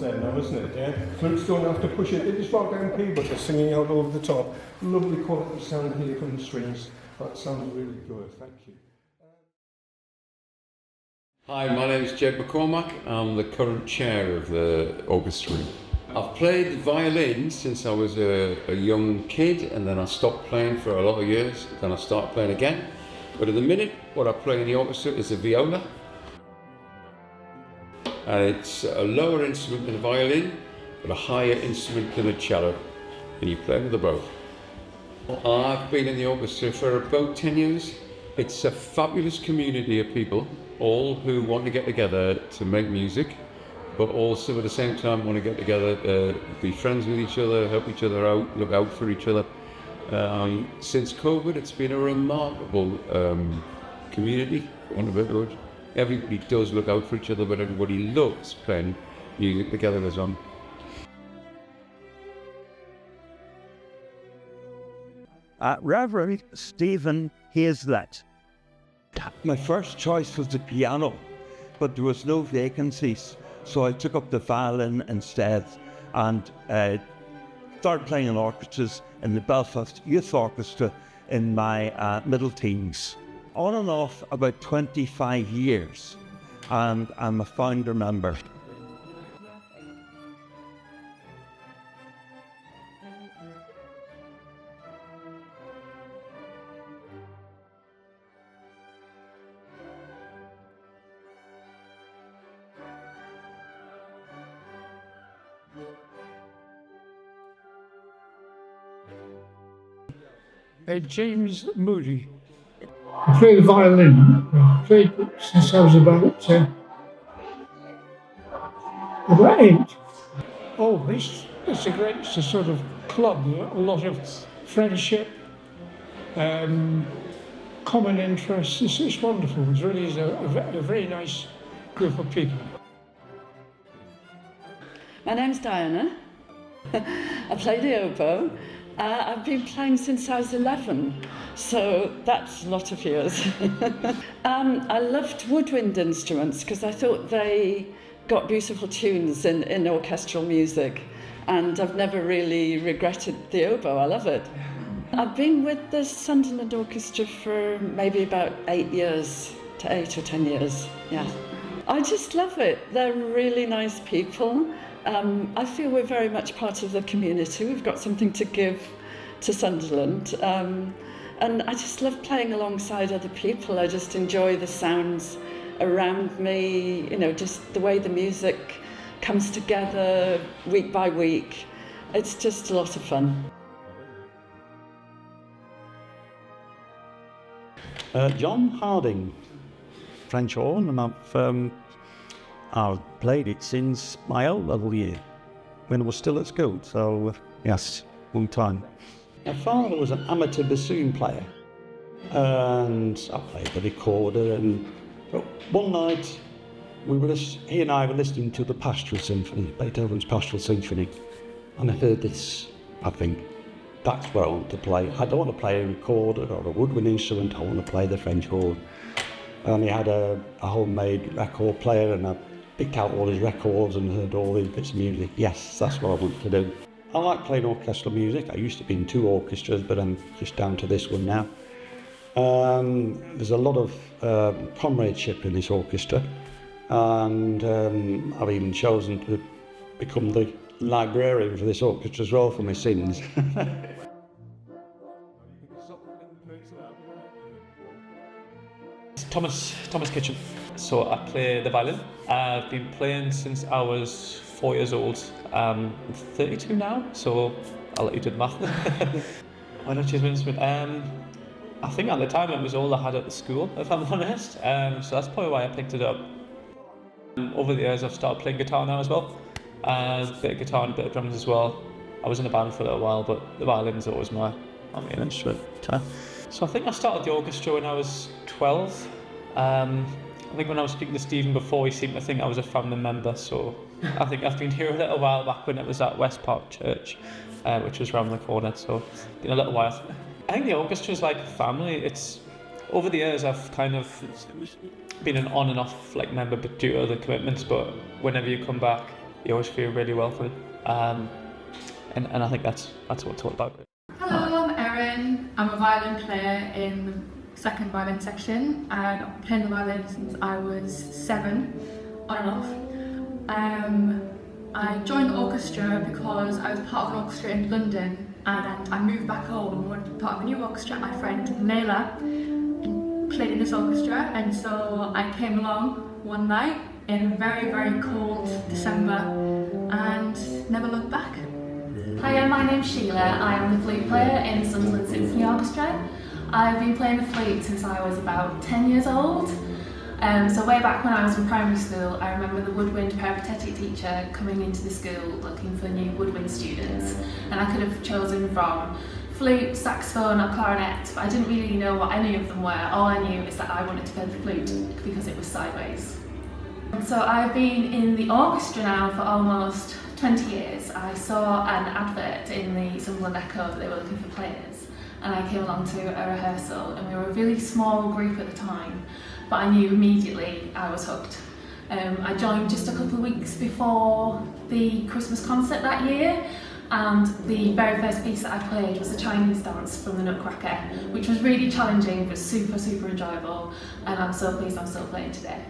there now, isn't it? Yeah. Flutes don't have to push it. They just rock down key, but they're singing out over the top. Lovely quality sound here from the strings. That sounds really good. Thank you. Hi, my name is Jed McCormack. I'm the current chair of the orchestra. I've played the violin since I was a young kid, and then I stopped playing for a lot of years. Then I started playing again. But at the minute, what I play in the orchestra is a viola. And it's a lower instrument than the violin, but a higher instrument than the cello. And you play with the both. I've been in the orchestra for about 10 years. It's a fabulous community of people, all who want to get together to make music, but also at the same time want to get together, be friends with each other, help each other out, look out for each other. Since COVID, it's been a remarkable community, for want of a better word. Everybody does look out for each other, but everybody loves playing music together as one. Reverend Stephen Hazlett. My first choice was the piano, but there was no vacancies, so I took up the violin instead and started playing in orchestras in the Belfast Youth Orchestra in my middle teens. On and off about 25 years, and I'm a founder member. James Moody. I play the violin. I played since I was about 8. Oh, it's a great, it's a sort of club, a lot of friendship, common interests. It's wonderful. It really is a very nice group of people. My name's Diana. I play the oboe. I've been playing since I was 11, so that's a lot of years. I loved woodwind instruments because I thought they got beautiful tunes in orchestral music, and I've never really regretted the oboe. I love it. I've been with the Sunderland Orchestra for maybe about 8 years, to 8 or 10 years, yeah. I just love it. They're really nice people. I feel we're very much part of the community. We've got something to give to Sunderland. And I just love playing alongside other people. I just enjoy the sounds around me, you know, just the way the music comes together week by week. It's just a lot of fun. John Harding, French horn, and I've played it since my O-level year, when I was still at school, so yes, long time. My father was an amateur bassoon player, and I played the recorder, and one night he and I were listening to the Pastoral Symphony, Beethoven's Pastoral Symphony, and I heard this. I think that's what I want to play. I don't want to play a recorder or a woodwind instrument, I want to play the French horn. And he had a homemade record player, and I picked out all his records and heard all his bits of music. Yes, that's what I want to do. I like playing orchestral music. I used to be in 2 orchestras, but I'm just down to this one now. There's a lot of comradeship in this orchestra, and I've even chosen to become the librarian for this orchestra as well for my sins. Thomas Kitchen. So I play the violin. I've been playing since I was 4 years old. I'm 32 now, so I'll let you do the math. Why not choose an instrument? I think at the time it was all I had at the school, if I'm honest. So that's probably why I picked it up. Over the years I've started playing guitar now as well. A bit of guitar and a bit of drums as well. I was in a band for a little while, but the violin's always my main instrument. So I think I started the orchestra when I was 12. I think when I was speaking to Stephen before, he seemed to think I was a family member, so I think I've been here a little while back when it was at West Park Church, which was round the corner, so been a little while. I think the orchestra is like a family. It's over the years I've kind of been an on and off like member due to other commitments, but whenever you come back, you always feel really welcome. And I think that's what it's all about. Hello, I'm Erin. I'm a violin player in the second violin section, and I've been playing the violin since I was 7, on and off. I joined the orchestra because I was part of an orchestra in London, and I moved back home and wanted to be part of a new orchestra. My friend Layla played in this orchestra, and so I came along one night in a very, very cold December and never looked back. Hiya, my name's Sheila. I am the flute player in Sunderland Symphony Orchestra. I've been playing the flute since I was about 10 years old. So way back when I was in primary school, I remember the woodwind peripatetic teacher coming into the school looking for new woodwind students, and I could have chosen from flute, saxophone or clarinet, but I didn't really know what any of them were. All I knew is that I wanted to play the flute because it was sideways. So I've been in the orchestra now for almost 20 years. I saw an advert in the Sunderland Echo that they were looking for players, and I came along to a rehearsal, and we were a really small group at the time, but I knew immediately I was hooked. I joined just a couple of weeks before the Christmas concert that year, and the very first piece that I played was a Chinese dance from the Nutcracker, which was really challenging but super, super enjoyable, and I'm so pleased I'm still playing today.